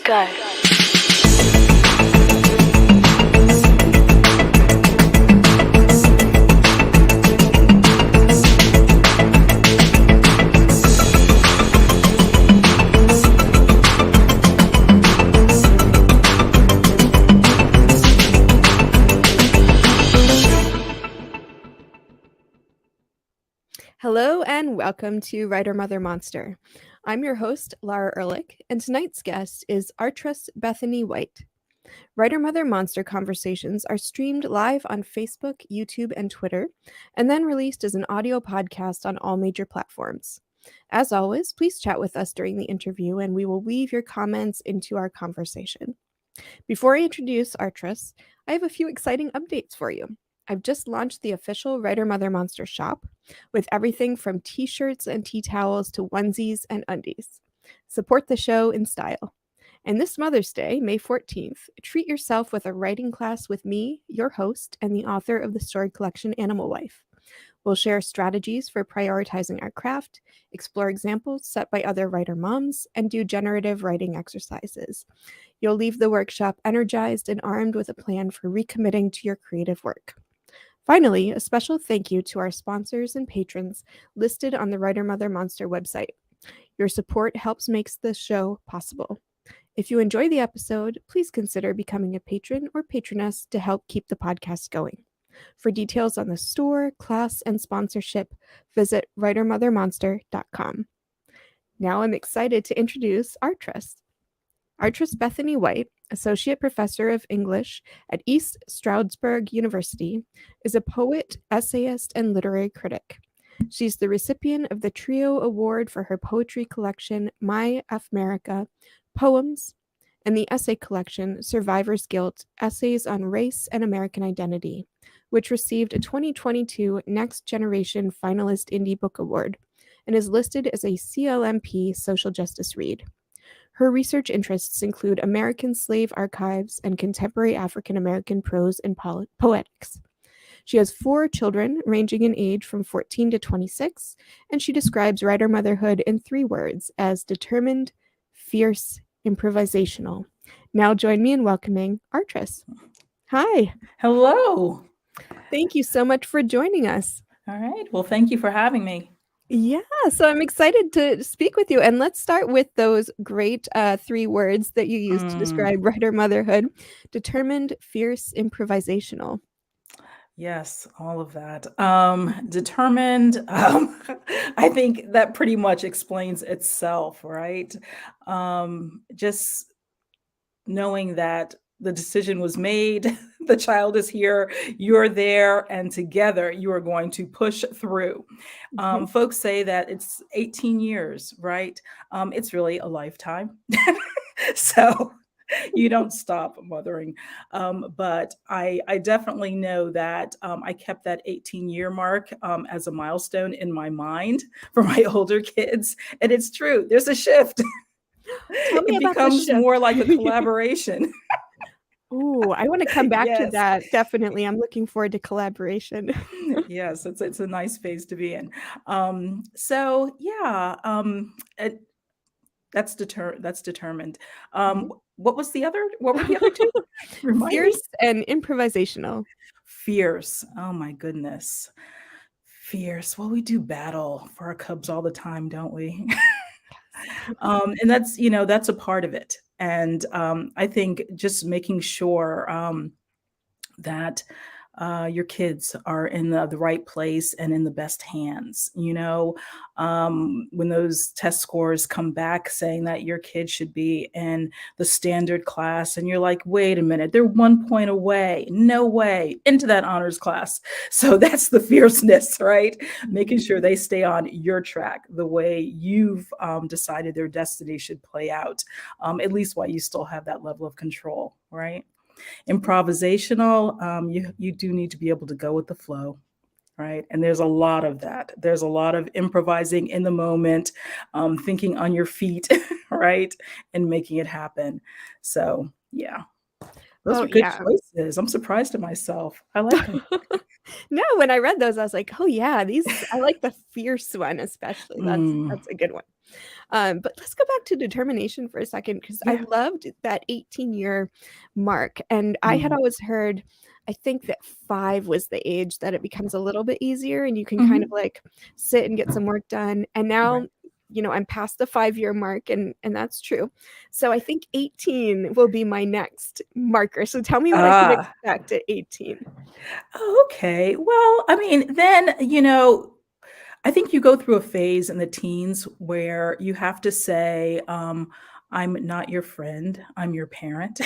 Go. Hello and welcome to Writer Mother Monster. I'm your host, Lara Ehrlich, and tonight's guest is Artress Bethany White. Writer Mother Monster conversations are streamed live on Facebook, YouTube, and Twitter, and then released as an audio podcast on all major platforms. As always, please chat with us during the interview, and we will weave your comments into our conversation. Before I introduce Artress, I have a few exciting updates for you. I've just launched the official Writer Mother Monster shop with everything from t-shirts and tea towels to onesies and undies. Support the show in style. And this Mother's Day, May 14th, treat yourself with a writing class with me, your host, and the author of the story collection Animal Wife. We'll share strategies for prioritizing our craft, explore examples set by other writer moms, and do generative writing exercises. You'll leave the workshop energized and armed with a plan for recommitting to your creative work. Finally, a special thank you to our sponsors and patrons listed on the Writer Mother Monster website. Your support helps make this show possible. If you enjoy the episode, please consider becoming a patron or patroness to help keep the podcast going. For details on the store, class, and sponsorship, visit writermothermonster.com. Now I'm excited to introduce Artress. Artress Bethany White, Associate Professor of English at East Stroudsburg University, is a poet, essayist, and literary critic. She's the recipient of the Trio Award for her poetry collection, My Afmerica, Poems, and the essay collection, Survivor's Guilt, Essays on Race and American Identity, which received a 2022 Next Generation Finalist Indie Book Award and is listed as a CLMP social justice read. Her research interests include American slave archives and contemporary African American prose and poetics. She has 4 children, ranging in age from 14 to 26, and she describes writer motherhood in 3 words as determined, fierce, improvisational. Now join me in welcoming Artress. Hi. Hello. Thank you so much for joining us. All right. Well, thank you for having me. Yeah, so I'm excited to speak with you. And let's start with those great 3 words that you used to describe writer motherhood. Determined, fierce, improvisational. Yes, all of that. Determined. I think that pretty much explains itself, right? Just knowing that the decision was made, the child is here, you're there, and together you are going to push through. Folks say that it's 18 years, right? It's really a lifetime. So you don't stop mothering. But I definitely know that I kept that 18-year mark as a milestone in my mind for my older kids. And it's true, there's a shift. It becomes more like a collaboration. Ooh, I want to come back to that. Definitely. I'm looking forward to collaboration. Yes, it's a nice phase to be in. So yeah, that's determined. What were the other 2? Fierce and improvisational. Fierce. Oh my goodness. Fierce. Well, we do battle for our cubs all the time, don't we? And that's, that's a part of it. And I think just making sure that your kids are in the right place and in the best hands. When those test scores come back saying that your kid should be in the standard class, and you're like, wait a minute, they're 1 point away. No way, into that honors class. So that's the fierceness, right? Making sure they stay on your track the way you've decided their destiny should play out, at least while you still have that level of control, right? Improvisational, you do need to be able to go with the flow, right? And there's a lot of that. There's a lot of improvising in the moment, thinking on your feet, right? And making it happen. So yeah, those are good choices. I'm surprised at myself. I like them. No, when I read those, I was like, oh yeah, I like the fierce one especially. Mm, That's a good one. But let's go back to determination for a second because I yeah. loved that 18-year mark. And I had Mm, always heard, I think that 5 was the age that it becomes a little bit easier and you can kind of mhm. like sit and get some work done. And now, Right. I'm past the 5-year mark and that's true. So I think 18 will be my next marker. So tell me what I can Ah, expect at 18. okay. Well, I mean, then, I think you go through a phase in the teens where you have to say, I'm not your friend, I'm your parent,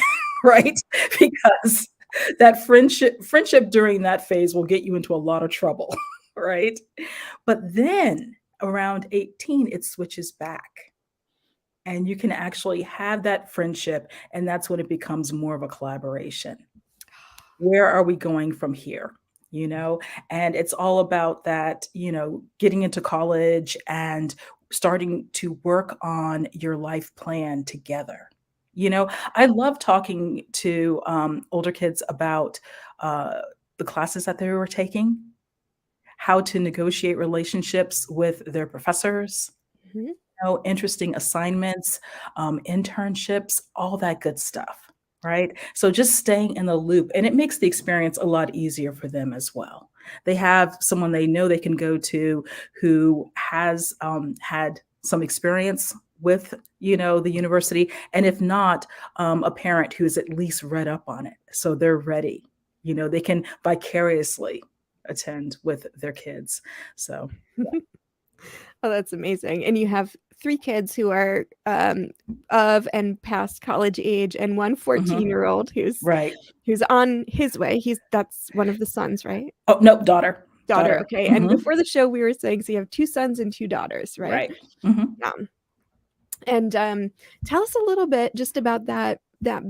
right? Because that friendship during that phase will get you into a lot of trouble, right? But then around 18, it switches back. And you can actually have that friendship, and that's when it becomes more of a collaboration. Where are we going from here? You know, and it's all about that, getting into college and starting to work on your life plan together. You know, I love talking to older kids about uh, the classes that they were taking, how to negotiate relationships with their professors, Mhm. interesting assignments, internships, all that good stuff, right? So just staying in the loop, and it makes the experience a lot easier for them as well. They have someone they know they can go to who has had some experience with, the university, and if not, a parent who's at least read up on it, so they're ready. They can vicariously attend with their kids. So Oh, that's amazing. And you have 3 kids who are, of and past college age and one mhm, 14-year-old right. who's on his way. That's one of the sons, right? Oh, no, daughter. Daughter, Daughter. okay. And Mhm. before the show, we were saying so you have 2 sons and 2 daughters, right? Right. Mhm. Yeah. And, tell us a little bit just about that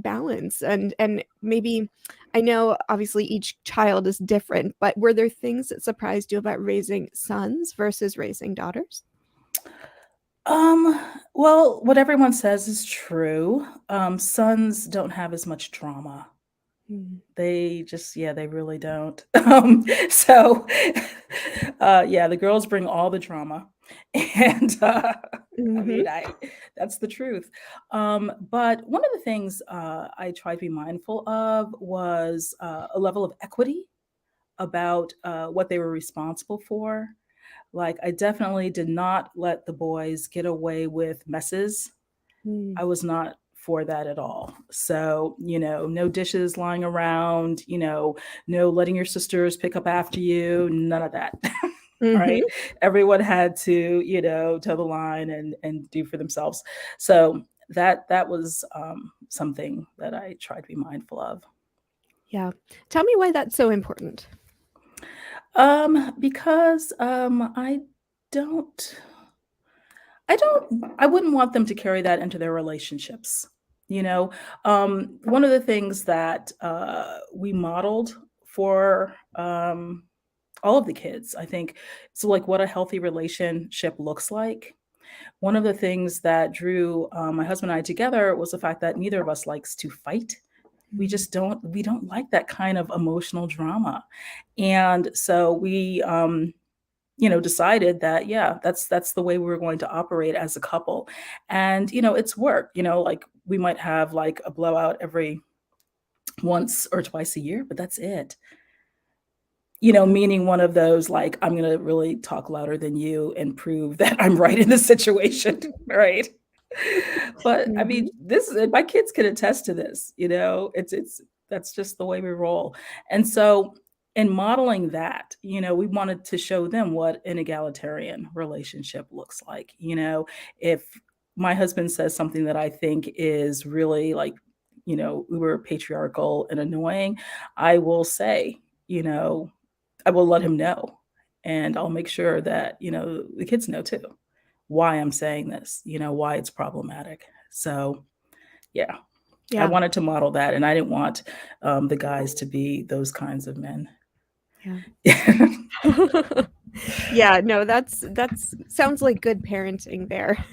balance and maybe I know obviously each child is different, but were there things that surprised you about raising sons versus raising daughters? Um, well, what everyone says is true. Sons don't have as much drama. Mm. They just yeah, they really don't. So, yeah, the girls bring all the drama, and, I Mhm. mean, I that's the truth. But one of the things, I try to be mindful of was, a level of equity about, what they were responsible for. Like, I definitely did not let the boys get away with messes. Mm. I was not for that at all. So, no dishes lying around, no letting your sisters pick up after you, none of that. Right? Mhm. Everyone had to, toe the line and do for themselves. So that was something that I tried to be mindful of. Yeah. Tell me why that's so important. Because don't I wouldn't want them to carry that into their relationships. You know, one of the things that we modeled for all of the kids, I think, so like what a healthy relationship looks like. One of the things that drew my husband and I together was the fact that neither of us likes to fight. Mm. We don't like that kind of emotional drama, and so we decided that, yeah, that's the way we were going to operate as a couple. And, it's work, like we might have like a blowout every once or twice a year, but that's it. Yeah. Meaning one of those like, I'm gonna really talk louder than you and prove that I'm right in this situation, right? But I mean, Mhm. my kids can attest to this, it's that's just the way we roll. And so in modeling that, we wanted to show them what an egalitarian relationship looks like. If my husband says something that I think is really like, uber patriarchal and annoying, I will say, I will let him know. And I'll make sure that, the kids know too why I'm saying this, why it's problematic. So, yeah, I Yeah. wanted to model that, and I didn't want the guys to be those kinds of men. Yeah. Yeah, no, that's sounds like good parenting there.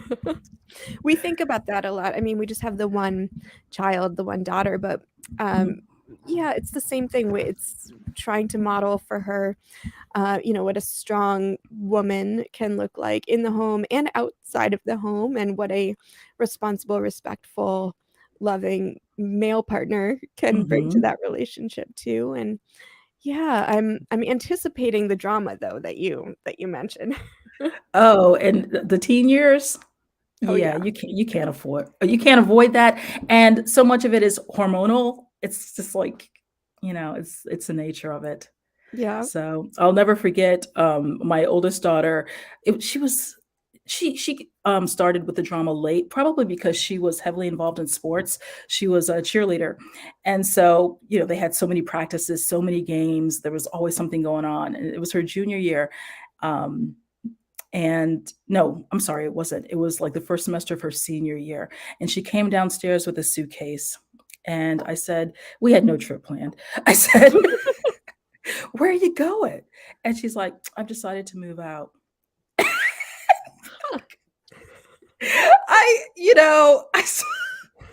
We think about that a lot. I mean, we just have the one child, the one daughter, but, Mhm. yeah, it's the same thing. It's trying to model for her, what a strong woman can look like in the home and outside of the home, and what a responsible, respectful, loving male partner can bring to Hmm. that relationship too. And yeah, I'm anticipating the drama though that you mentioned. Oh, and the teen years. Oh Yeah, yeah. you can't avoid that, and so much of it is hormonal. It's just like, it's the nature of it. Yeah. So I'll never forget, my oldest daughter. She was she started with the drama late, probably because she was heavily involved in sports. She was a cheerleader, and so they had so many practices, so many games. There was always something going on, and it was her junior year. Um, and no, I'm sorry, it wasn't. It was like the first semester of her senior year. And she came downstairs with a suitcase. And I said, we had no trip planned. I said, where are you going? And she's like, I've decided to move out.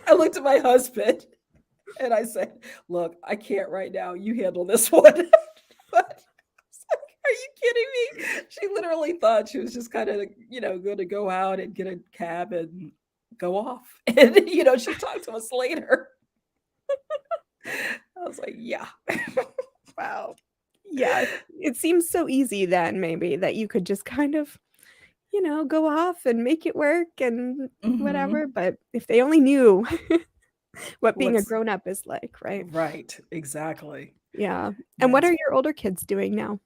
I looked at my husband and I said, look, I can't right now. You handle this one. But are you kidding me? She literally thought she was just kind of, going to go out and get a cab and go off. And, she talked to us later. I was like, yeah. Wow. Yeah, it seems so easy then maybe that you could just kind of, go off and make it work and Hmm. whatever, but if they only knew what being a What's grown up is like, right? right? Exactly. Yeah. And what That's are your older kids doing now?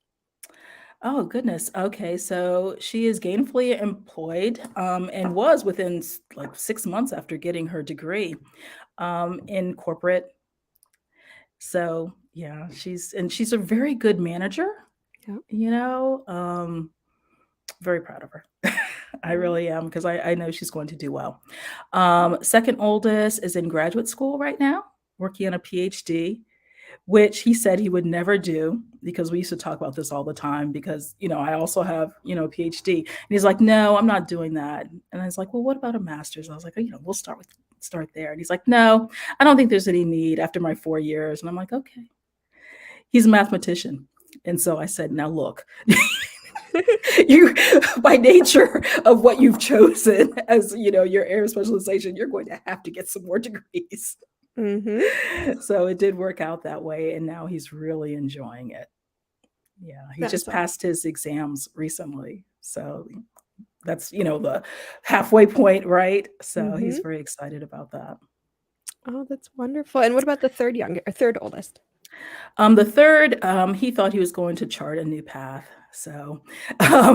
Oh, goodness. Okay, so she is gainfully employed, and was within like 6 months after getting her degree, in corporate. So yeah, she's a very good manager. Yeah. You know, very proud of her. I Oh, really am, because I know she's going to do well. Second oldest is in graduate school right now, working on a PhD, which he said he would never do, because we used to talk about this all the time, because I also have a PhD, and he's like, no, I'm not doing that. And I was like, well, what about a master's? I was like, we'll start there. And he's like, no, I don't think there's any need after my 4 years. And I'm like, okay. He's a mathematician. And so I said, now look, you, by nature of what you've chosen as your area of specialization, you're going to have to get some more degrees. mm-hmm. So it did work out that way, and now he's really enjoying it. Yeah, he That's just awesome. passed his exams recently. So that's, the halfway point, right? So he's Mm-hmm. very excited about that. Oh, that's wonderful. And what about the third oldest? The third, he thought he was going to chart a new path. So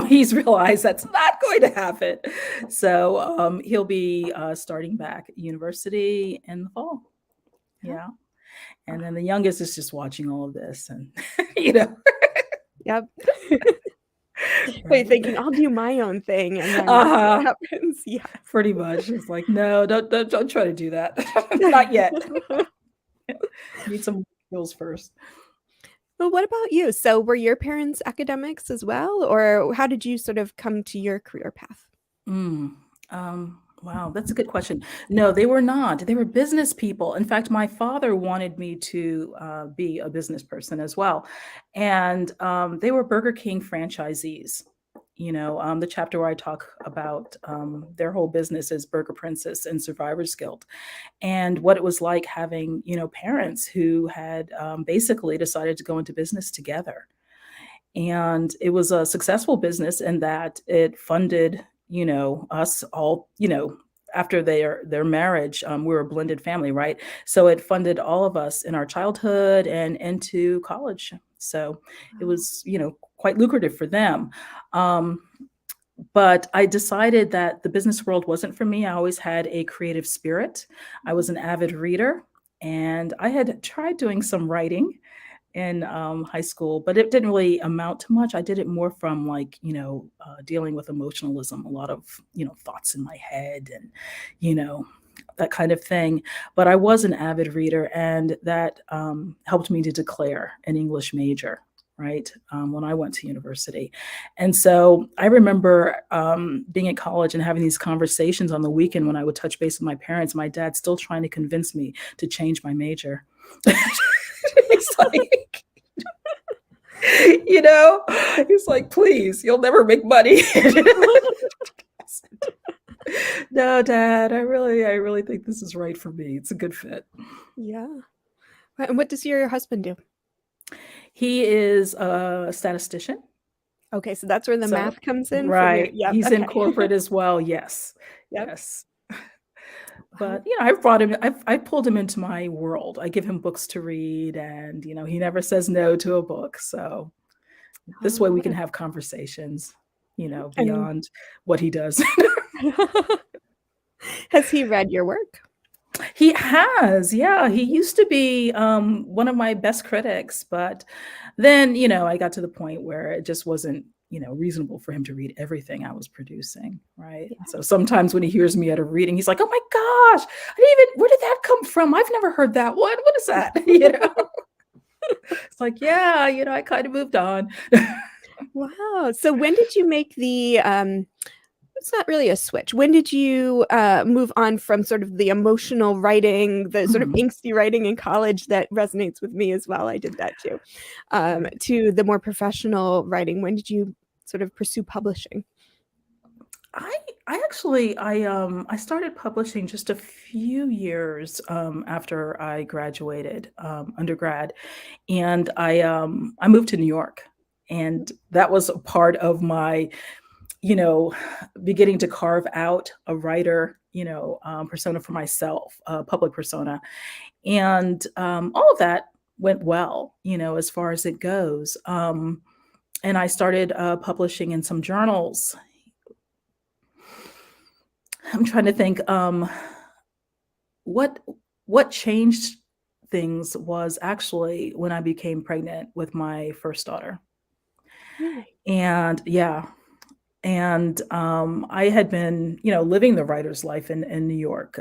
he's realized that's not going to happen. So he'll be starting back at university in the fall. Yeah. Yeah. Oh, And then the youngest is just watching all of this, and, you know, yep. Wait, right. thinking I'll do my own thing, and then we'll see what Uh-huh. happens. Yeah. Pretty much. It's like, no, don't try to do that. Not yet. Need some skills first. Well, what about you? So, were your parents academics as well, or how did you sort of come to your career path? Mm, wow, that's a good question. No, they were not. They were business people. In fact, my father wanted me to be a business person as well. And they were Burger King franchisees. The chapter where I talk about their whole business is Burger Princess and Survivor's Guild, and what it was like having, parents who had basically decided to go into business together. And it was a successful business in that it funded, us all, after their marriage. We were a blended family, right? So it funded all of us in our childhood and into college. So it Wow. was, quite lucrative for them. Um, but I decided that the business world wasn't for me. I always had a creative spirit. I was an avid reader, and I had tried doing some writing in high school, but it didn't really amount to much. I did it more from, like, dealing with emotionalism, a lot of, thoughts in my head, and, you know, that kind of thing. But I was an avid reader, and that helped me to declare an English major. Right, when I went to university. And so I remember being at college and having these conversations on the weekend when I would touch base with my parents, my dad still trying to convince me to change my major. He's like, he's like, please, you'll never make money. No, Dad, I really think this is right for me. It's a good fit. Yeah. And what does your husband do? He is a statistician. Okay, so that's where the math comes in from your, Right. yep, He's in okay. corporate as well. Yes. Yep. Yes. Wow. But, I've pulled him into my world. I give him books to read and, he never says no to a book. So this way we can have conversations, And beyond what he does. has he read your work? He has, yeah. He used to be one of my best critics, but then, I got to the point where it just wasn't, reasonable for him to read everything I was producing, right? Yeah. So sometimes when he hears me at a reading, he's like, "Oh my gosh, where did that come from? I've never heard that one. What is that?" It's like, yeah, I kind of moved on. Wow. So when did you make the it's not really a switch. When did you move on from sort of the emotional writing, the sort of angsty writing in college that resonates with me as well? I did that too. To the more professional writing. When did you sort of pursue publishing? I started publishing just a few years after I graduated undergrad, and I moved to New York, and that was a part of my beginning to carve out a writer, persona for myself, a public persona. And all of that went well, as far as it goes. And I started publishing in some journals. I'm trying to think what changed things was actually when I became pregnant with my first daughter. Really? And yeah, and I had been, living the writer's life in New York,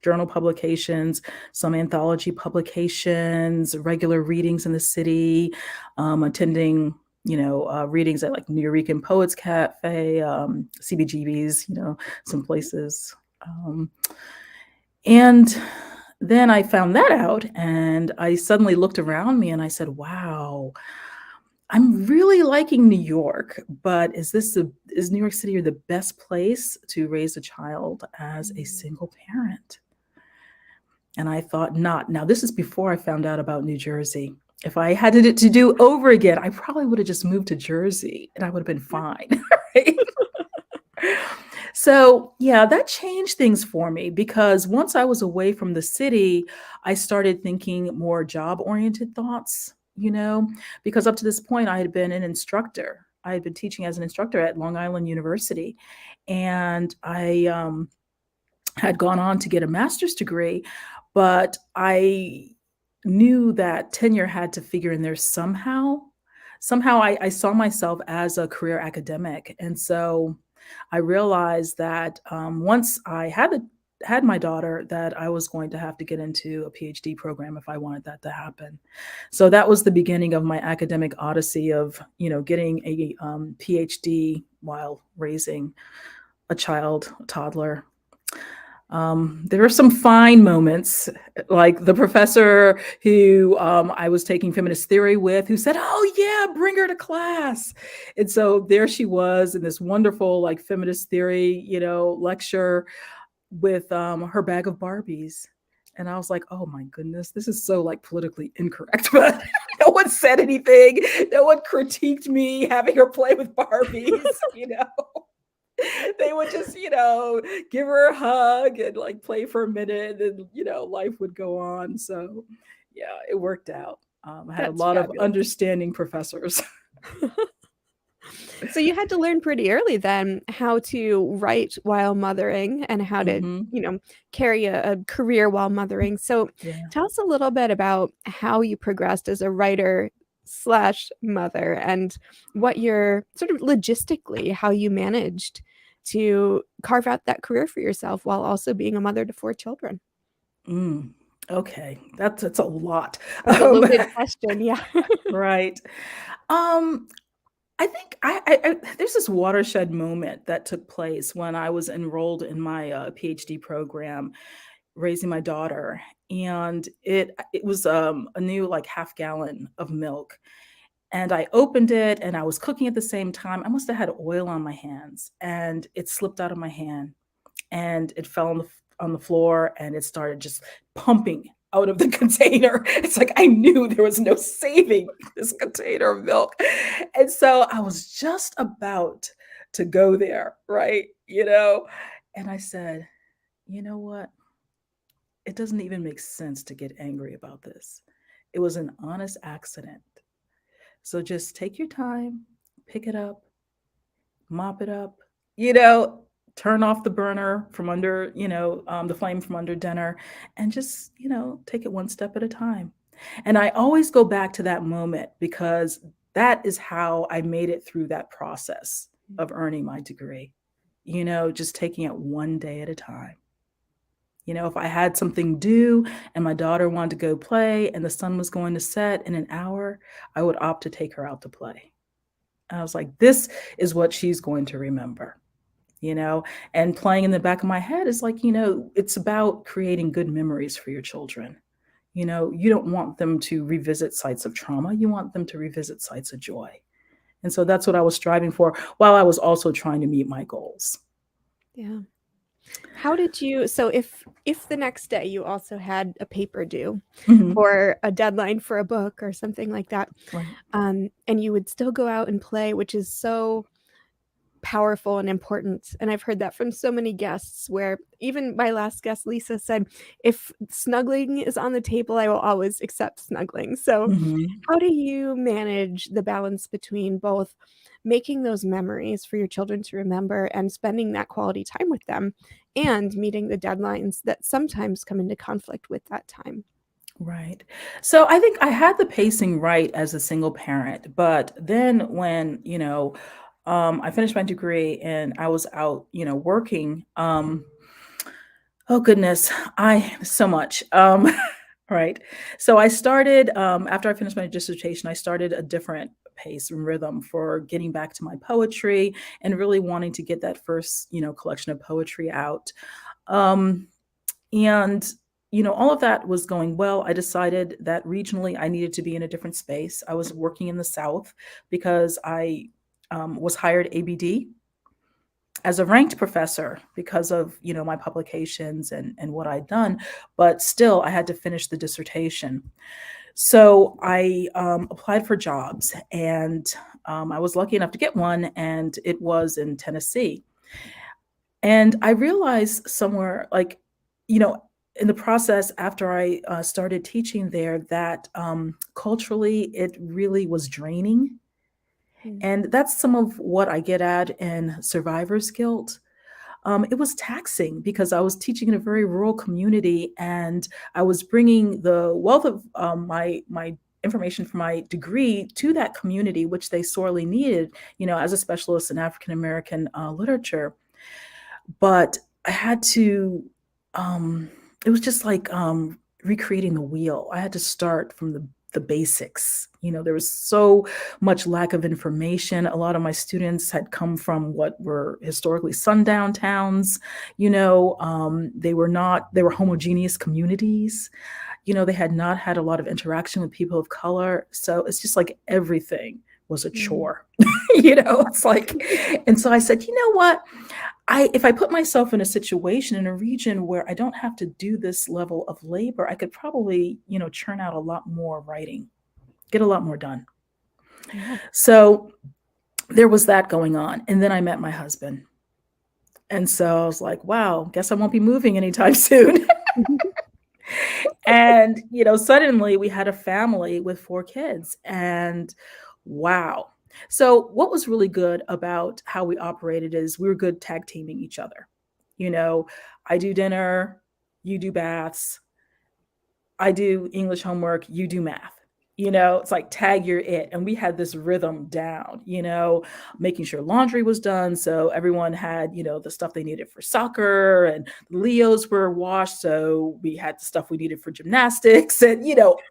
journal publications, some anthology publications, regular readings in the city, attending, readings at like Nuyorican Poets Cafe, CBGB's, some places. And then I found that out and I suddenly looked around me and I said, wow, I'm really liking New York, but is New York City the best place to raise a child as a single parent? And I thought not. Now, this is before I found out about New Jersey. If I had to do over again, I probably would have just moved to Jersey and I would have been fine. Right? So, yeah, that changed things for me because once I was away from the city, I started thinking more job-oriented thoughts, because up to this point, I had been an instructor. I had been teaching as an instructor at Long Island University, and I had gone on to get a master's degree, but I knew that tenure had to figure in there somehow. Somehow I saw myself as a career academic. And so I realized that once I had my daughter, that I was going to have to get into a PhD program if I wanted that to happen. So that was the beginning of my academic odyssey of, getting a PhD while raising a child, a toddler. There were some fine moments, like the professor who I was taking feminist theory with, who said, "Oh yeah, bring her to class." And so there she was in this wonderful, like feminist theory, lecture with her bag of Barbies. And I was like, "Oh my goodness, this is so like politically incorrect." But no one said anything. No one critiqued me having her play with Barbies, They would just, give her a hug and like play for a minute and, life would go on. So yeah, it worked out. I had a lot of understanding professors. So you had to learn pretty early then how to write while mothering and how to, carry a career while mothering. So tell us a little bit about how you progressed as a writer / mother and what you're sort of logistically, how you managed to carve out that career for yourself while also being a mother to 4 children. Okay, that's a lot. That's a loaded question, yeah. Right. I think I there's this watershed moment that took place when I was enrolled in my PhD program, raising my daughter. and it was a new like half gallon of milk. And I opened it and I was cooking at the same time. I must have had oil on my hands and it slipped out of my hand and it fell on the floor and it started just pumping out of the container. It's like I knew there was no saving this container of milk. And so I was just about to go there, right? And I said, you know what? It doesn't even make sense to get angry about this. It was an honest accident. So just take your time, pick it up, mop it up, you know, turn off the burner from under, the flame from under dinner, and just, take it one step at a time. And I always go back to that moment because that is how I made it through that process of earning my degree, just taking it one day at a time. If I had something due and my daughter wanted to go play and the sun was going to set in an hour, I would opt to take her out to play. I was like, this is what she's going to remember, and playing in the back of my head is like, it's about creating good memories for your children. You don't want them to revisit sites of trauma. You want them to revisit sites of joy. And so that's what I was striving for while I was also trying to meet my goals. Yeah. How did you, so if the next day you also had a paper due or a deadline for a book or something like that, right. And you would still go out and play, which is so powerful and important. And I've heard that from so many guests, where even my last guest, Lisa, said, if snuggling is on the table, I will always accept snuggling. So how do you manage the balance between both making those memories for your children to remember and spending that quality time with them and meeting the deadlines that sometimes come into conflict with that time? Right. So I think I had the pacing right as a single parent, but then when, I finished my degree and I was out, working, oh goodness, so much. Right. So I started, after I finished my dissertation, I started a different pace and rhythm for getting back to my poetry and really wanting to get that first, collection of poetry out. And all of that was going well. I decided that regionally I needed to be in a different space. I was working in the South because I was hired ABD as a ranked professor because of my publications and what I'd done, but still I had to finish the dissertation. So I applied for jobs, and I was lucky enough to get one, and it was in Tennessee. And I realized somewhere, like, in the process after I started teaching there, that culturally it really was draining. And that's some of what I get at in survivor's guilt. It was taxing because I was teaching in a very rural community, and I was bringing the wealth of my information from my degree to that community, which they sorely needed, as a specialist in African American literature. But I had to, it was just like recreating the wheel. I had to start from the basics. There was so much lack of information. A lot of my students had come from what were historically sundown towns. They were homogeneous communities. They had not had a lot of interaction with people of color. So it's just like everything was a chore. It's like, and so I said, you know what? If I put myself in a situation in a region where I don't have to do this level of labor, I could probably, churn out a lot more writing, get a lot more done. Yeah. So there was that going on. And then I met my husband. And so I was like, wow, guess I won't be moving anytime soon. And, suddenly we had a family with 4 kids, and wow. So what was really good about how we operated is we were good tag teaming each other. I do dinner, you do baths, I do English homework, you do math. It's like tag, you're it. And we had this rhythm down, making sure laundry was done. So everyone had, the stuff they needed for soccer, and the Leos were washed. So we had the stuff we needed for gymnastics and,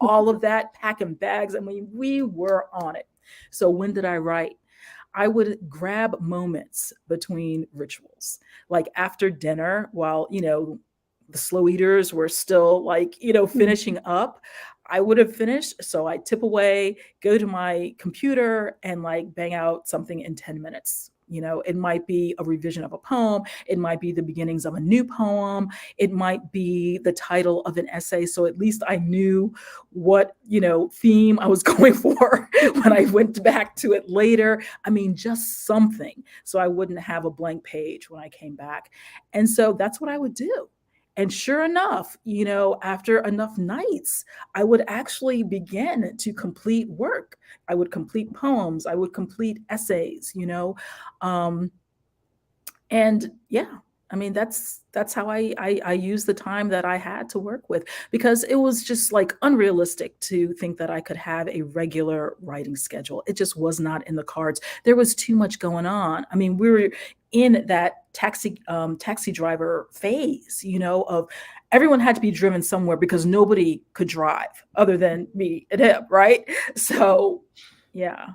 all of that, packing bags. I mean, we were on it. So when did I write? I would grab moments between rituals, like after dinner, while, the slow eaters were still like, finishing up, I would have finished. So I tip away, go to my computer, and like bang out something in 10 minutes. It might be a revision of a poem. It might be the beginnings of a new poem. It might be the title of an essay. So at least I knew what, theme I was going for when I went back to it later. I mean, just something. So I wouldn't have a blank page when I came back. And so that's what I would do. And sure enough, after enough nights, I would actually begin to complete work. I would complete poems. I would complete essays, um, and yeah, I mean, that's how I use the time that I had to work with, because it was just like unrealistic to think that I could have a regular writing schedule. It just was not in the cards. There was too much going on. I mean, we were in that taxi driver phase, of everyone had to be driven somewhere because nobody could drive other than me and him, right? So yeah.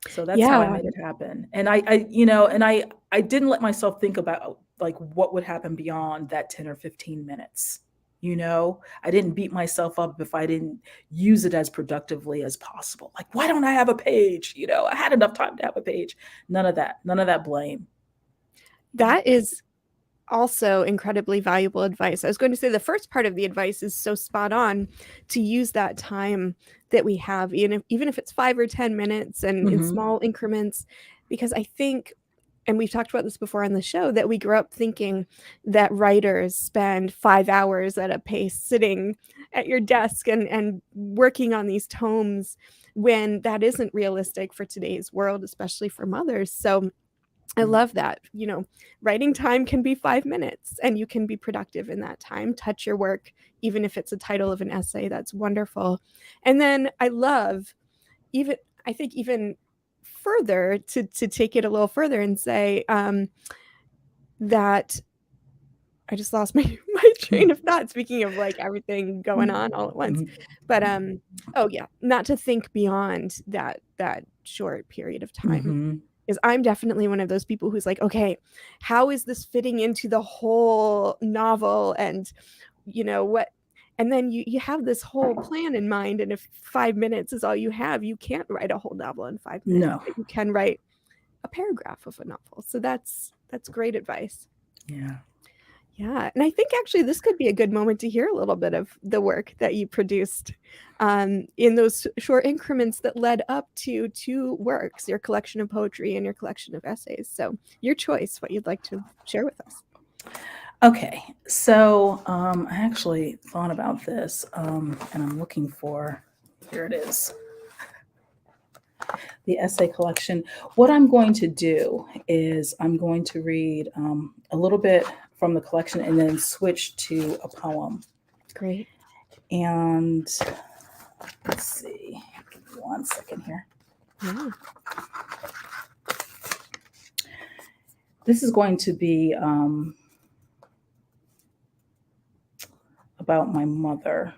So that's how I Yeah, made it happen. And I didn't let myself think about like what would happen beyond that 10 or 15 minutes. I didn't beat myself up if I didn't use it as productively as possible. Like, why don't I have a page? I had enough time to have a page. None of that blame. that is also incredibly valuable advice. I was going to say the first part of the advice is so spot on, to use that time that we have, even if it's 5 or 10 minutes and in small increments, because I think, and we've talked about this before on the show, that we grew up thinking that writers spend 5 hours at a pace sitting at your desk and working on these tomes, when that isn't realistic for today's world, especially for mothers. So I love that. Writing time can be 5 minutes and you can be productive in that time. Touch your work, even if it's a title of an essay. That's wonderful. And then I love, I think even further, to take it a little further and say that I just lost my train of thought, speaking of like everything going on all at once. But oh yeah, not to think beyond that short period of time. Because I'm definitely one of those people who's like, okay, how is this fitting into the whole novel? And what? And then you have this whole plan in mind, and if 5 minutes is all you have, you can't write a whole novel in 5 minutes. No. But you can write a paragraph of a novel. So that's great advice. Yeah. Yeah, and I think actually this could be a good moment to hear a little bit of the work that you produced in those short increments that led up to 2 works, your collection of poetry and your collection of essays. So your choice, what you'd like to share with us. Okay, so I actually thought about this, and I'm looking for, here it is, the essay collection. What I'm going to do is I'm going to read a little bit from the collection and then switch to a poem. Great. And let's see, give me 1 second here. Yeah. This is going to be about my mother.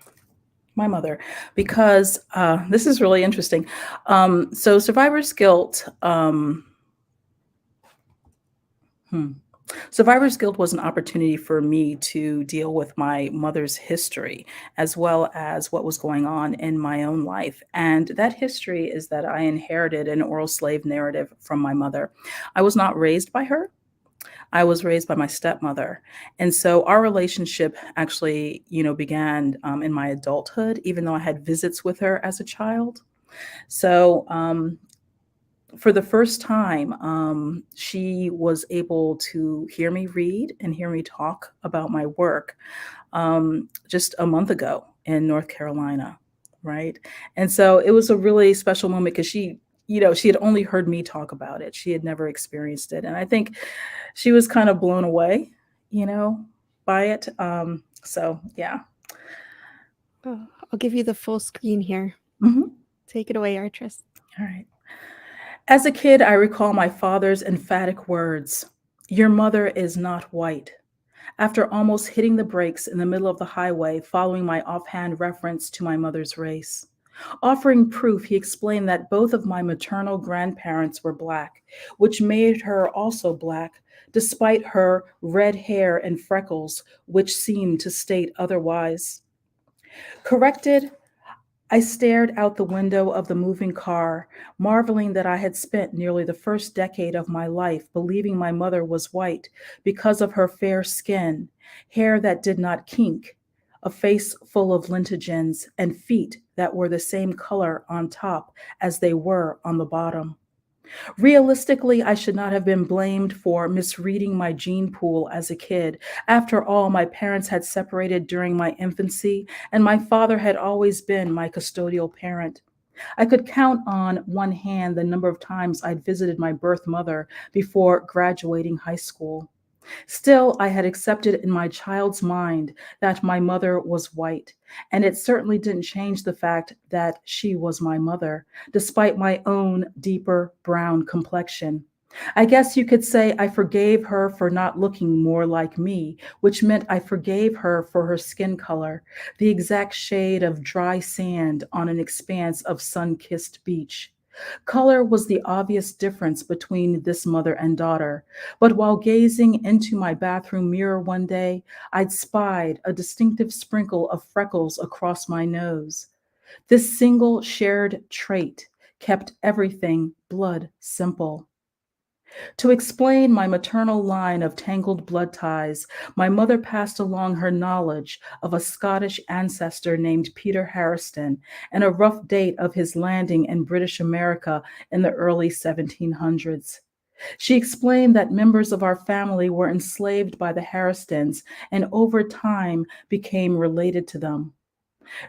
Because this is really interesting. So survivor's guilt. Survivor's guilt was an opportunity for me to deal with my mother's history, as well as what was going on in my own life. And that history is that I inherited an oral slave narrative from my mother. I was not raised by her. I was raised by my stepmother. And so our relationship actually, began in my adulthood, even though I had visits with her as a child. So for the first time, she was able to hear me read and hear me talk about my work just a month ago in North Carolina, right? And so it was a really special moment because she had only heard me talk about it. She had never experienced it. And I think she was kind of blown away, by it. So, yeah. Oh, I'll give you the full screen here. Take it away, Artress. All right. As a kid, I recall my father's emphatic words, "Your mother is not white," after almost hitting the brakes in the middle of the highway following my offhand reference to my mother's race. Offering proof, he explained that both of my maternal grandparents were Black, which made her also Black, despite her red hair and freckles, which seemed to state otherwise. Corrected, I stared out the window of the moving car, marveling that I had spent nearly the first decade of my life believing my mother was white because of her fair skin, hair that did not kink, a face full of lintogens, and feet that were the same color on top as they were on the bottom. Realistically, I should not have been blamed for misreading my gene pool as a kid. After all, my parents had separated during my infancy, and my father had always been my custodial parent. I could count on one hand the number of times I'd visited my birth mother before graduating high school. Still, I had accepted in my child's mind that my mother was white, and it certainly didn't change the fact that she was my mother, despite my own deeper brown complexion. I guess you could say I forgave her for not looking more like me, which meant I forgave her for her skin color, the exact shade of dry sand on an expanse of sun kissed beach. Color was the obvious difference between this mother and daughter, but while gazing into my bathroom mirror one day, I'd spied a distinctive sprinkle of freckles across my nose. This single shared trait kept everything blood simple. To explain my maternal line of tangled blood ties, my mother passed along her knowledge of a Scottish ancestor named Peter Harriston and a rough date of his landing in British America in the early 1700s. She explained that members of our family were enslaved by the Harristons and over time became related to them.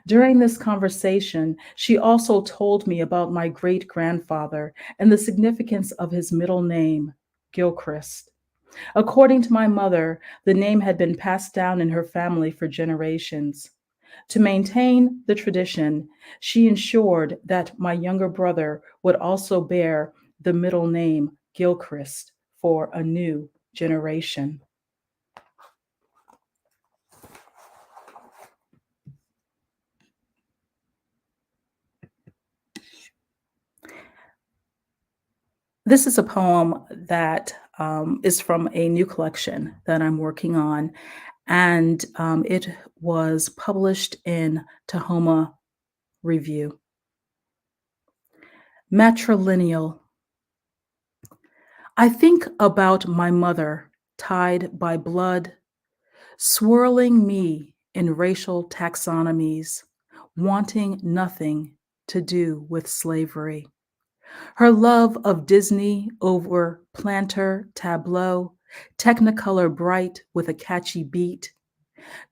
During this conversation, she also told me about my great grandfather and the significance of his middle name, Gilchrist. According to my mother, the name had been passed down in her family for generations. To maintain the tradition, she ensured that my younger brother would also bear the middle name Gilchrist for a new generation. This is a poem that is from a new collection that I'm working on, and it was published in Tahoma Review. Matrilineal. I think about my mother, tied by blood, swirling me in racial taxonomies, wanting nothing to do with slavery. Her love of Disney over planter tableau, technicolor bright with a catchy beat.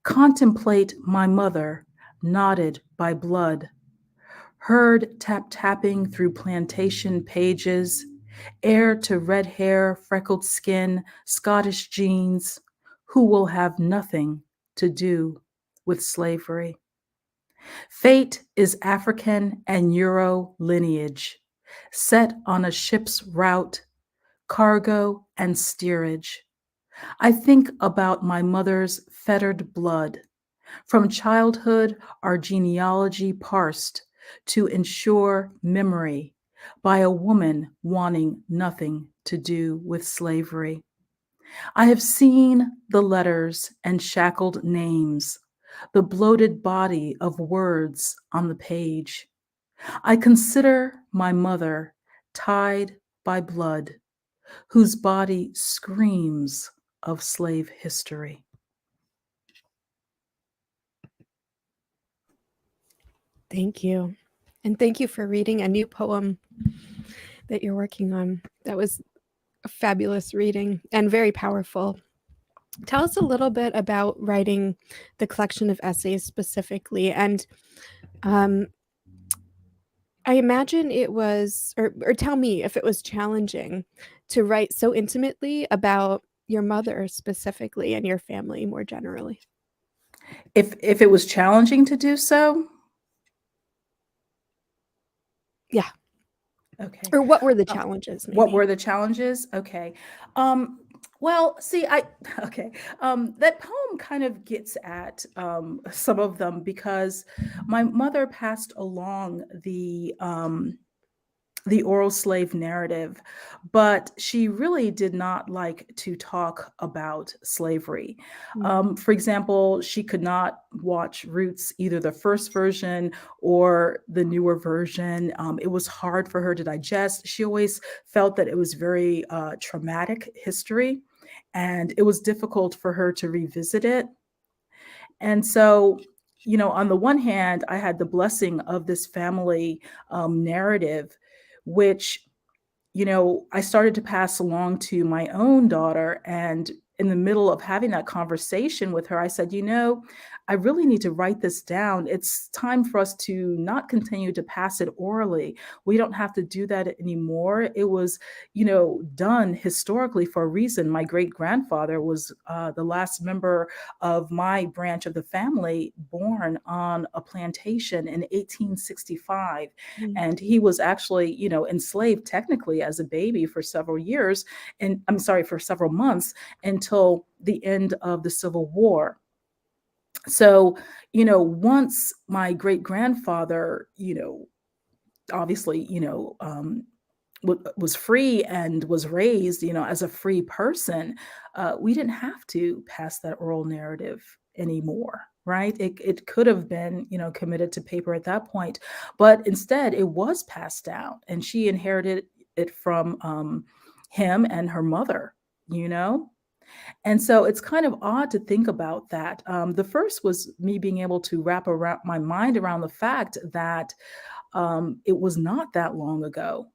Contemplate my mother, knotted by blood, heard tap-tapping through plantation pages, heir to red hair, freckled skin, Scottish genes, who will have nothing to do with slavery. Fate is African and Euro lineage, set on a ship's route, cargo and steerage. I think about my mother's fettered blood. From childhood, our genealogy parsed to ensure memory by a woman wanting nothing to do with slavery. I have seen the letters and shackled names, the bloated body of words on the page. I consider my mother tied by blood, whose body screams of slave history. Thank you. And thank you for reading a new poem that you're working on. That was a fabulous reading and very powerful. Tell us a little bit about writing the collection of essays specifically. And I imagine it was, or tell me if it was challenging to write so intimately about your mother specifically and your family more generally. If it was challenging to do so? Yeah. Okay. Or what were the challenges, maybe? What were the challenges? Okay. Um, Well, see, okay, that poem kind of gets at some of them because my mother passed along the oral slave narrative, but she really did not like to talk about slavery. Mm. For example, she could not watch Roots, either the first version or the newer version. It was hard for her to digest. She always felt that it was very traumatic history, and it was difficult for her to revisit it. And so, on the one hand, I had the blessing of this family narrative, which I started to pass along to my own daughter. And in the middle of having that conversation with her, I said, I really need to write this down. It's time for us to not continue to pass it orally. We don't have to do that anymore. It was, done historically for a reason. My great grandfather was the last member of my branch of the family born on a plantation in 1865. Mm. And he was actually, enslaved technically as a baby for several years, and I'm sorry, for several months until the end of the Civil War. So, once my great grandfather, obviously, was free and was raised, as a free person, we didn't have to pass that oral narrative anymore. Right. It could have been, committed to paper at that point, but instead it was passed down and she inherited it from him and her mother, you know? And so it's kind of odd to think about that. The first was me being able to wrap around my mind around the fact that it was not that long ago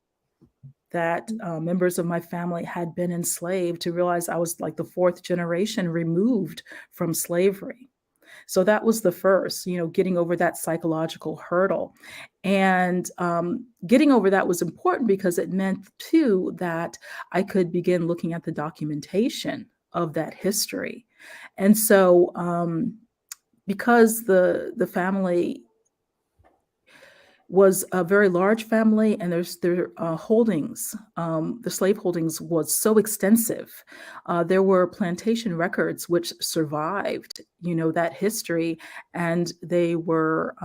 that members of my family had been enslaved, to realize I was like the fourth generation removed from slavery. So that was the first, getting over that psychological hurdle. And getting over that was important because it meant, too, that I could begin looking at the documentation of that history. And so, because the family was a very large family, and their holdings, the slave holdings was so extensive. There were plantation records which survived, that history, and they were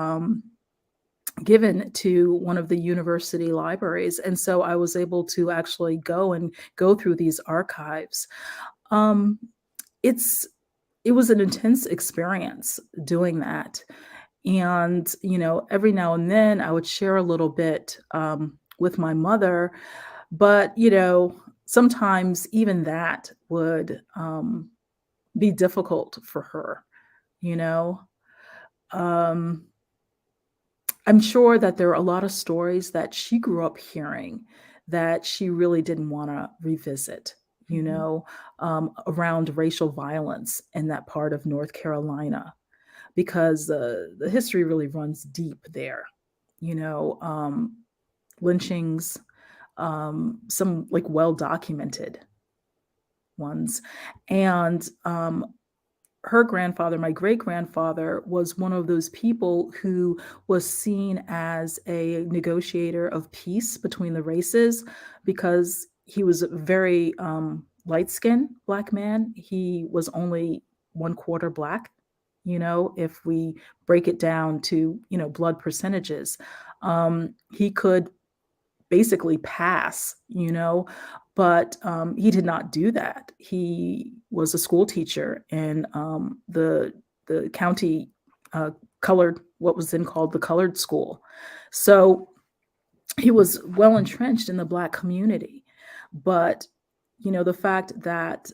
given to one of the university libraries. And so I was able to actually go through these archives. Um, it's it was an intense experience doing that. And, every now and then I would share a little bit with my mother, but, sometimes even that would be difficult for her, you know. Um, I'm sure that there are a lot of stories that she grew up hearing that she really didn't want to revisit, Mhm. around racial violence in that part of North Carolina, because the history really runs deep there. You know, lynchings, some like well documented ones, and her grandfather, my great grandfather, was one of those people who was seen as a negotiator of peace between the races, because he was a very light skinned Black man. He was only one quarter Black, if we break it down to, blood percentages. He could basically pass, but he did not do that. He was a school teacher in the county colored, what was then called the colored school. So he was well entrenched in the Black community. But the fact that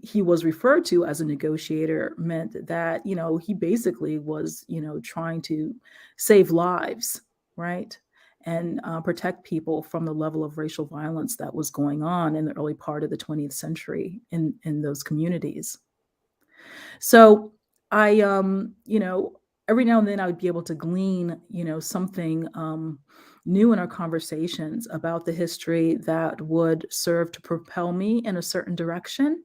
he was referred to as a negotiator meant that he basically was trying to save lives, right? And protect people from the level of racial violence that was going on in the early part of the 20th century in those communities. So I, every now and then I would be able to glean, something new in our conversations about the history that would serve to propel me in a certain direction.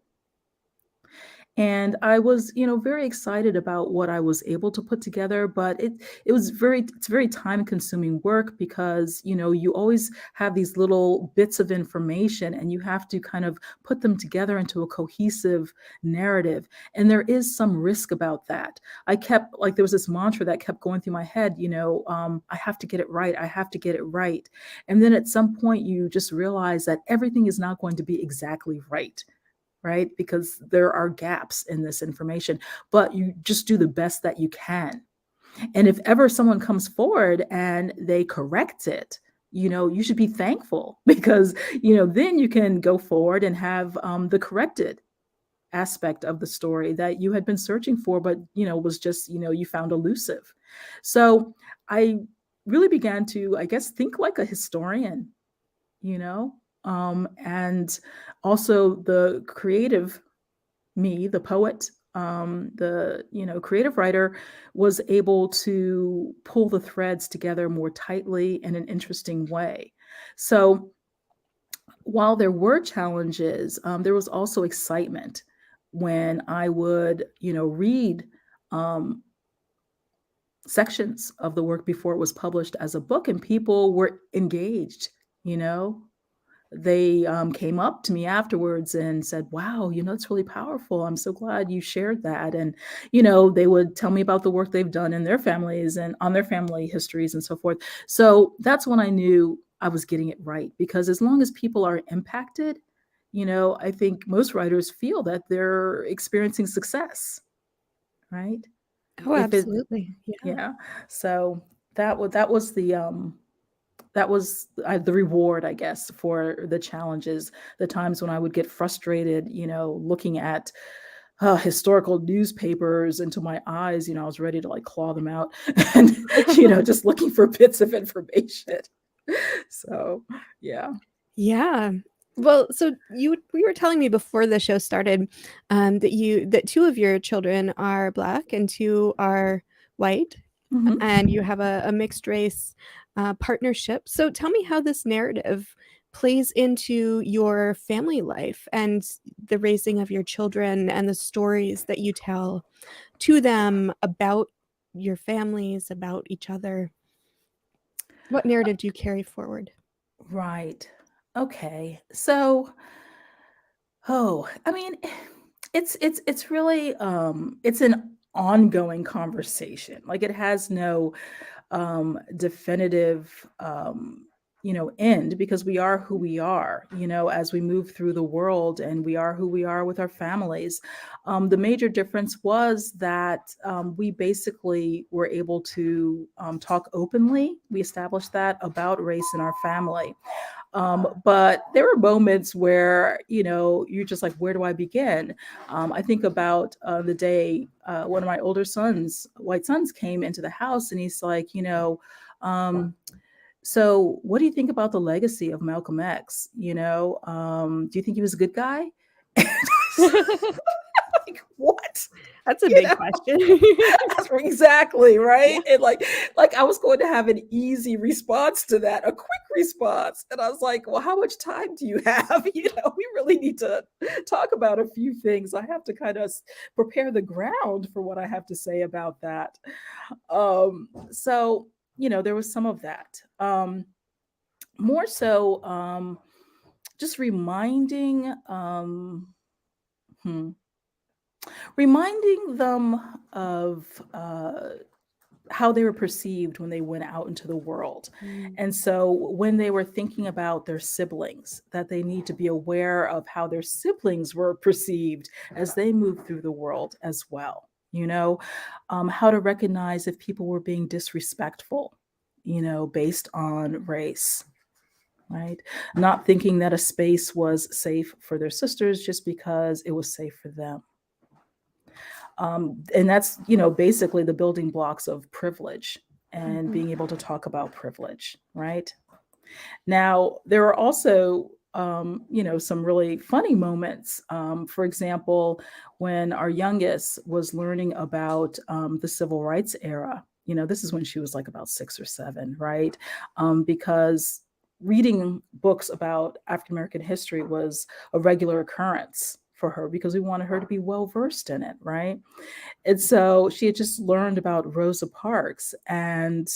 And I was, very excited about what I was able to put together, but it's very time consuming work because, you always have these little bits of information and you have to kind of put them together into a cohesive narrative. And there is some risk about that. There was this mantra that kept going through my head, I have to get it right. I have to get it right. And then at some point you just realize that everything is not going to be exactly right? Because there are gaps in this information, but you just do the best that you can. And if ever someone comes forward and they correct it, you should be thankful because, then you can go forward and have the corrected aspect of the story that you had been searching for, but, was just, you found elusive. So I really began to, I guess, think like a historian, and also the creative me, the poet, the creative writer, was able to pull the threads together more tightly in an interesting way. So while there were challenges, there was also excitement when I would, read sections of the work before it was published as a book, and people were engaged. You know, they came up to me afterwards and said, "Wow, it's really powerful. I'm so glad you shared that." And, they would tell me about the work they've done in their families and on their family histories and so forth. So that's when I knew I was getting it right, because as long as people are impacted, I think most writers feel that they're experiencing success, right? Oh, If it, absolutely. Yeah. yeah. So that was the reward, I guess, for the challenges, the times when I would get frustrated, looking at historical newspapers into my eyes. I was ready to like claw them out and, just looking for bits of information. So, yeah. Yeah. Well, so we were telling me before the show started, that two of your children are Black and two are white, Mhm. and you have a mixed race partnership. So tell me how this narrative plays into your family life and the raising of your children and the stories that you tell to them about your families, about each other. What narrative do you carry forward? Right. Okay. So, I mean, it's really it's an ongoing conversation. Like it has no definitive end, because we are who we are, as we move through the world, and we are who we are with our families. The major difference was that we basically were able to talk openly. We established that about race in our family. But there were moments where, you're just like, where do I begin? I think about the day one of my older sons, white sons, came into the house, and he's like, so what do you think about the legacy of Malcolm X? Do you think he was a good guy? Like, what? That's a You big know? question. Exactly, Yeah. right? And like I was going to have an easy response to that, a quick response. And I was like, well, how much time do you have? We really need to talk about a few things. I have to kind of prepare the ground for what I have to say about that. So, there was some of that. More so, just hmm, reminding them of how they were perceived when they went out into the world. Mm. And so when they were thinking about their siblings, that they need to be aware of how their siblings were perceived as they move through the world as well. How to recognize if people were being disrespectful, based on race. Right. Not thinking that a space was safe for their sisters just because it was safe for them. And that's, basically the building blocks of privilege and being able to talk about privilege, right? Now, there are also, some really funny moments. For example, when our youngest was learning about the civil rights era, this is when she was like about 6 or 7, right? Because reading books about African American history was a regular occurrence for her because we wanted her to be well versed in it, right? And so she had just learned about Rosa Parks and,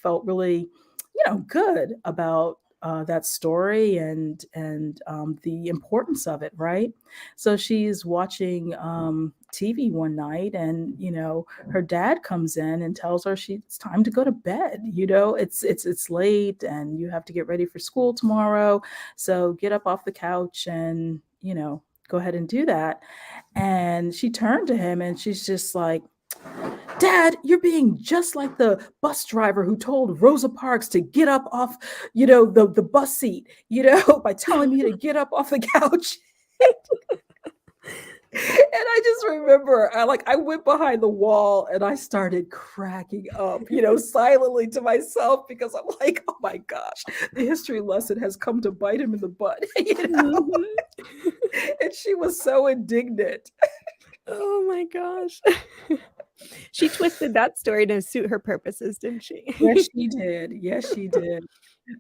felt really, good about that story and the importance of it, right? So she's watching TV one night, and her dad comes in and tells her it's time to go to bed. It's late, and you have to get ready for school tomorrow. So get up off the couch and go ahead and do that. And she turned to him and she's just like, Dad, you're being just like the bus driver who told Rosa Parks to get up off, the bus seat, by telling me to get up off the couch. And I just remember I went behind the wall and I started cracking up, silently to myself, because I'm like, oh my gosh, the history lesson has come to bite him in the butt, Mm-hmm. And she was so indignant. Oh my gosh. She twisted that story to suit her purposes, didn't she? Yes, she did. Yes, she did.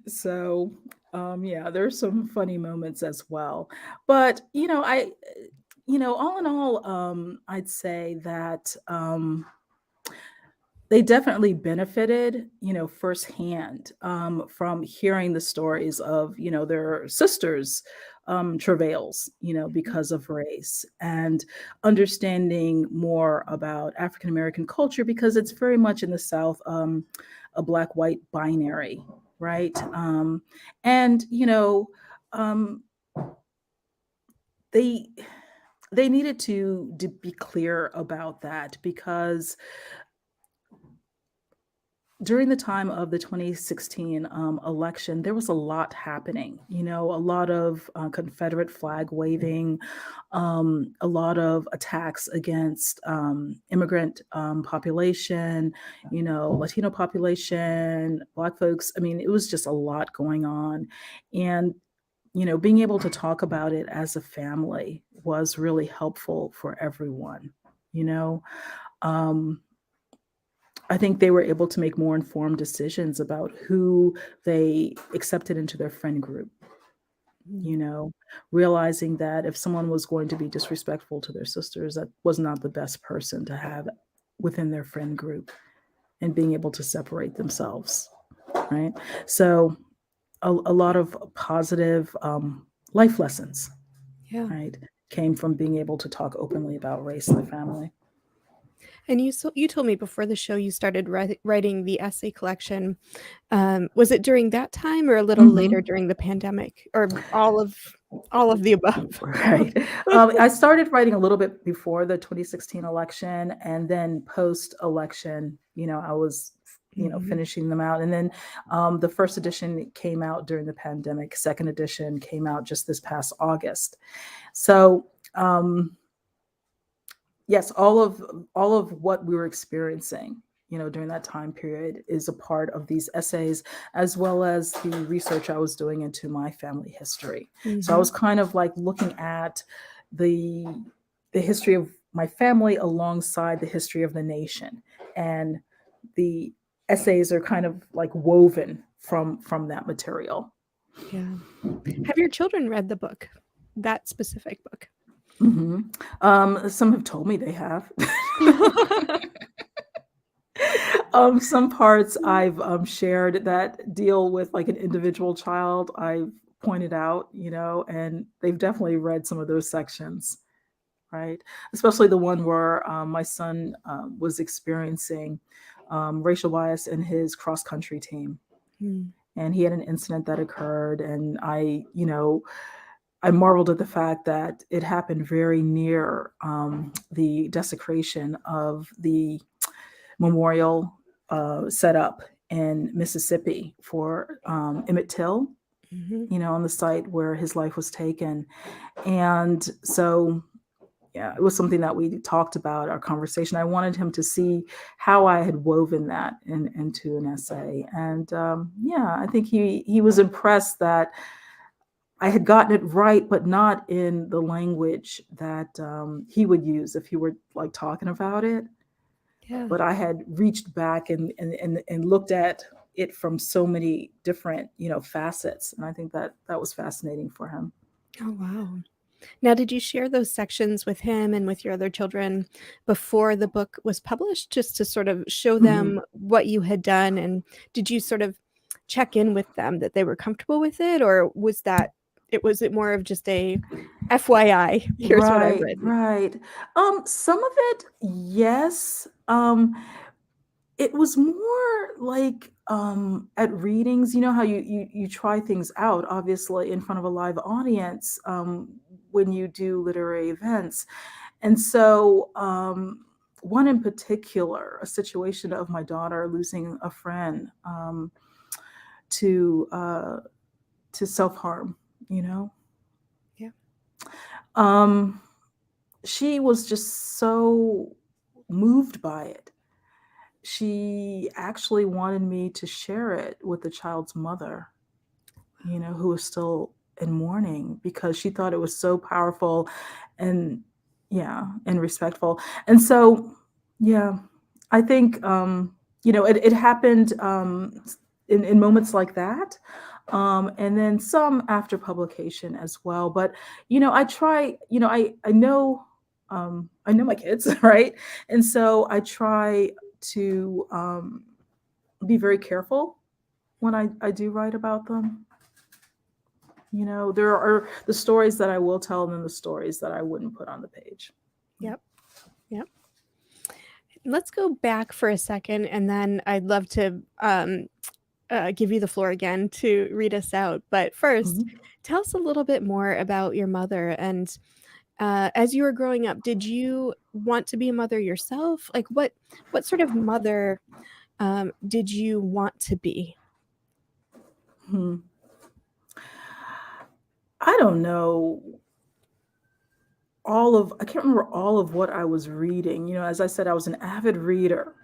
So, yeah, there's some funny moments as well. But, all in all, I'd say that they definitely benefited, firsthand from hearing the stories of, their sisters' travails, because of race, and understanding more about African American culture, because it's very much in the South a black-white binary, right? And um, they they needed to be clear about that, because during the time of the 2016 election, there was a lot happening, a lot of Confederate flag waving, a lot of attacks against immigrant population, Latino population, Black folks. I mean, it was just a lot going on. And, being able to talk about it as a family was really helpful for everyone, you know. Um, I think they were able to make more informed decisions about who they accepted into their friend group, realizing that if someone was going to be disrespectful to their sisters, that was not the best person to have within their friend group, and being able to separate themselves, right? So a lot of positive life lessons, Yeah. right, came from being able to talk openly about race in the family. And you told me before the show you started writing the essay collection. Was it during that time or a little later Mhm. during the pandemic, or all of the above? Right. I started writing a little bit before the 2016 election, and then post-election, I was, Mhm. finishing them out. And then the first edition came out during the pandemic. Second edition came out just this past August. So, yes, all of what we were experiencing, during that time period is a part of these essays, as well as the research I was doing into my family history. So I Mhm. was kind of like looking at the the history of my family alongside the history of the nation, and the essays are kind of like woven from that material. Yeah. Have your children read the book? That specific book? Some have told me they have. Some parts I've shared that deal with like an individual child, I've pointed out, and they've definitely read some of those sections, right? Especially the one where my son was experiencing racial bias in his cross country team. Mm. And he had an incident that occurred, and I marveled at the fact that it happened very near the desecration of the memorial set up in Mississippi for Emmett Till, Mhm. on the site where his life was taken. And so, yeah, it was something that we talked about, our conversation. I wanted him to see how I had woven that into an essay. And yeah, I think he was impressed that I had gotten it right, but not in the language that he would use if he were like talking about it. Yeah. But I had reached back and looked at it from so many different, facets. And I think that was fascinating for him. Oh, wow. Now, did you share those sections with him and with your other children before the book was published, just to sort of show them what you had done? And did you sort of check in with them that they were comfortable with it, or was it more of just a FYI, here's what I've Right, written? right. Some of it, yes. It was more like at readings, you know how you try things out, obviously, in front of a live audience when you do literary events. And so one in particular, a situation of my daughter losing a friend to self-harm, you know? Yeah. She was just so moved by it. She actually wanted me to share it with the child's mother, you know, who was still in mourning, because she thought it was so powerful and and respectful. And so, yeah, I think, it happened in moments like that. And then some after publication as well. But, I try, I know my kids, right? And so I try to be very careful when I do write about them. There are the stories that I will tell and then the stories that I wouldn't put on the page. Yep. Yep. Let's go back for a second, and then I'd love to give you the floor again to read us out. But first, tell us a little bit more about your mother. And as you were growing up, did you want to be a mother yourself? Like, what sort of mother did you want to be? I don't know I can't remember all of what I was reading. As I said, I was an avid reader,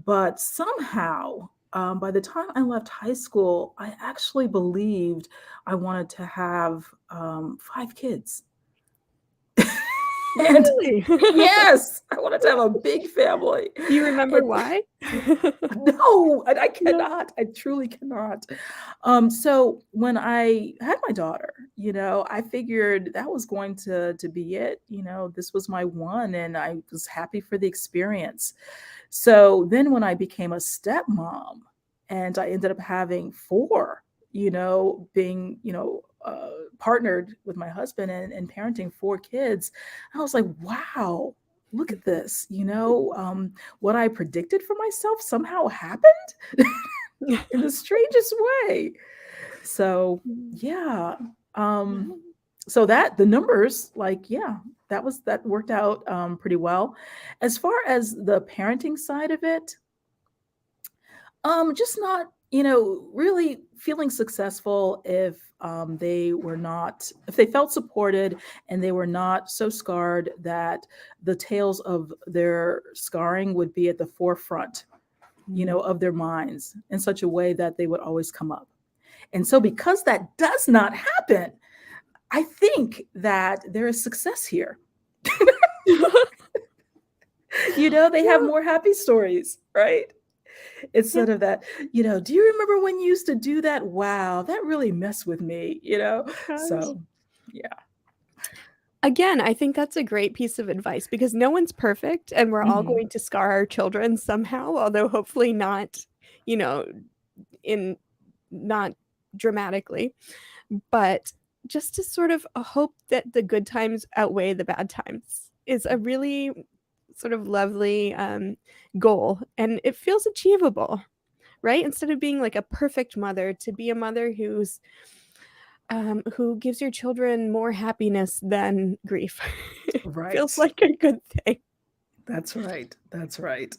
but somehow, by the time I left high school, I actually believed I wanted to have 5 kids. And Really? yes, I wanted to have a big family. Do you remember why? No, I cannot. I truly cannot. So when I had my daughter, I figured that was going to be it. This was my one, and I was happy for the experience. So then when I became a stepmom and I ended up having 4, being, partnered with my husband and parenting 4 kids, I was like, wow, look at this. What I predicted for myself somehow happened in the strangest way. So, yeah. So that the numbers, like, yeah, that worked out pretty well. As far as the parenting side of it, just not, really feeling successful if if they felt supported and they were not so scarred that the tales of their scarring would be at the forefront, of their minds in such a way that they would always come up. And so because that does not happen, I think that there is success here. They have more happy stories, right? Instead of that, do you remember when you used to do that? Wow, that really messed with me, So, yeah. Again, I think that's a great piece of advice, because no one's perfect and we're all going to scar our children somehow, although hopefully not, not dramatically. But just to sort of hope that the good times outweigh the bad times is a really sort of lovely goal, and it feels achievable, right? Instead of being like a perfect mother, to be a mother who gives your children more happiness than grief. Right. Feels like a good thing. That's right. That's right.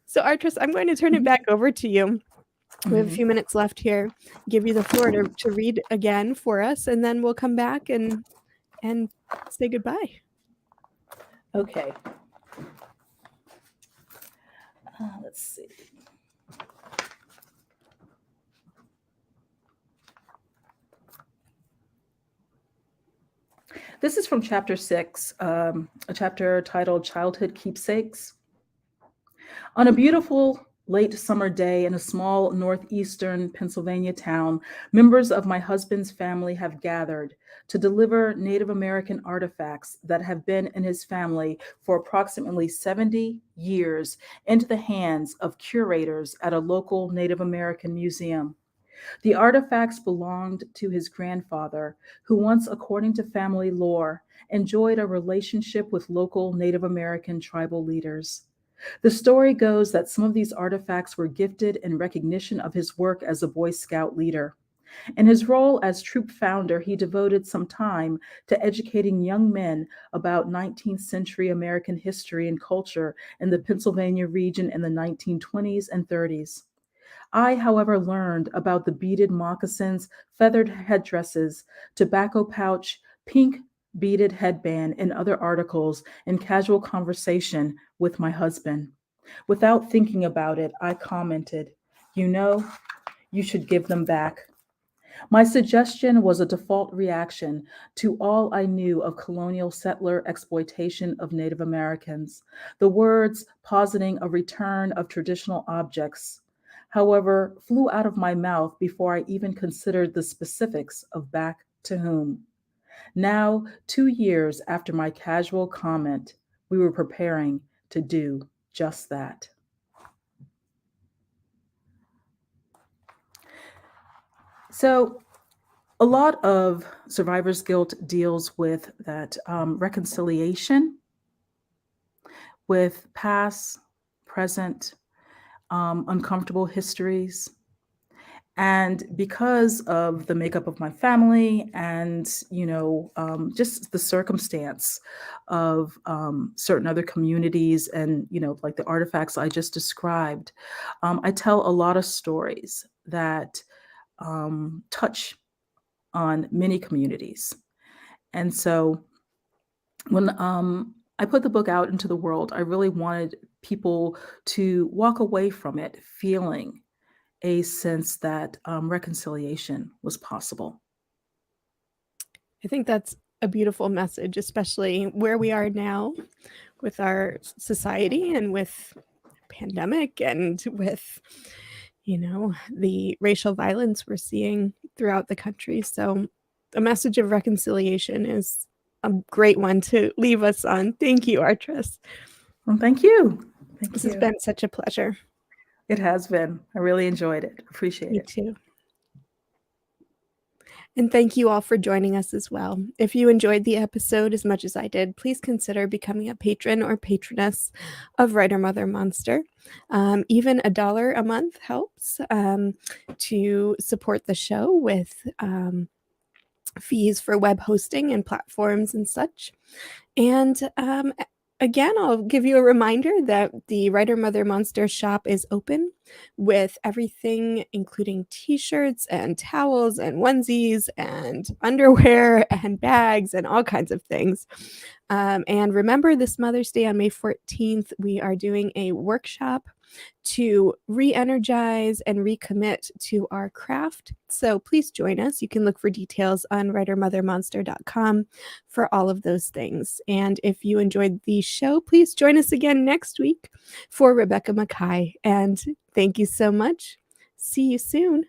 So, Artress, I'm going to turn it back over to you. We have a few minutes left here. Give you the floor to read again for us, and then we'll come back and say goodbye. Okay. Let's see. This is from chapter 6, a chapter titled Childhood Keepsakes. On a beautiful late summer day in a small northeastern Pennsylvania town, members of my husband's family have gathered to deliver Native American artifacts that have been in his family for approximately 70 years into the hands of curators at a local Native American museum. The artifacts belonged to his grandfather, who once, according to family lore, enjoyed a relationship with local Native American tribal leaders. The story goes that some of these artifacts were gifted in recognition of his work as a Boy Scout leader. In his role as troop founder, he devoted some time to educating young men about 19th century American history and culture in the Pennsylvania region in the 1920s and 30s. I, however, learned about the beaded moccasins, feathered headdresses, tobacco pouch, pink beaded headband, and other articles in casual conversation with my husband. Without thinking about it, I commented, "You know, you should give them back." My suggestion was a default reaction to all I knew of colonial settler exploitation of Native Americans, the words positing a return of traditional objects, however, flew out of my mouth before I even considered the specifics of back to whom. Now, 2 years after my casual comment, we were preparing to do just that. So, a lot of survivor's guilt deals with that reconciliation with past, present, uncomfortable histories. And because of the makeup of my family and, just the circumstance of certain other communities and, like the artifacts I just described, I tell a lot of stories that touch on many communities. And so when I put the book out into the world, I really wanted people to walk away from it feeling a sense that reconciliation was possible. I think that's a beautiful message, especially where we are now with our society and with pandemic and with, the racial violence we're seeing throughout the country. So a message of reconciliation is a great one to leave us on. Thank you, Artress. Well, thank you. This has been such a pleasure. It has been. I really enjoyed it. Appreciate it. Me too. And thank you all for joining us as well. If you enjoyed the episode as much as I did, please consider becoming a patron or patroness of Writer Mother Monster. Even $1 a month helps to support the show with fees for web hosting and platforms and such. And again, I'll give you a reminder that the Writer Mother Monster shop is open with everything, including t-shirts and towels and onesies and underwear and bags and all kinds of things. And remember, this Mother's Day on May 14th, we are doing a workshop to re-energize and recommit to our craft. So please join us. You can look for details on writermothermonster.com for all of those things. And if you enjoyed the show, please join us again next week for Rebecca Mackay. And thank you so much. See you soon.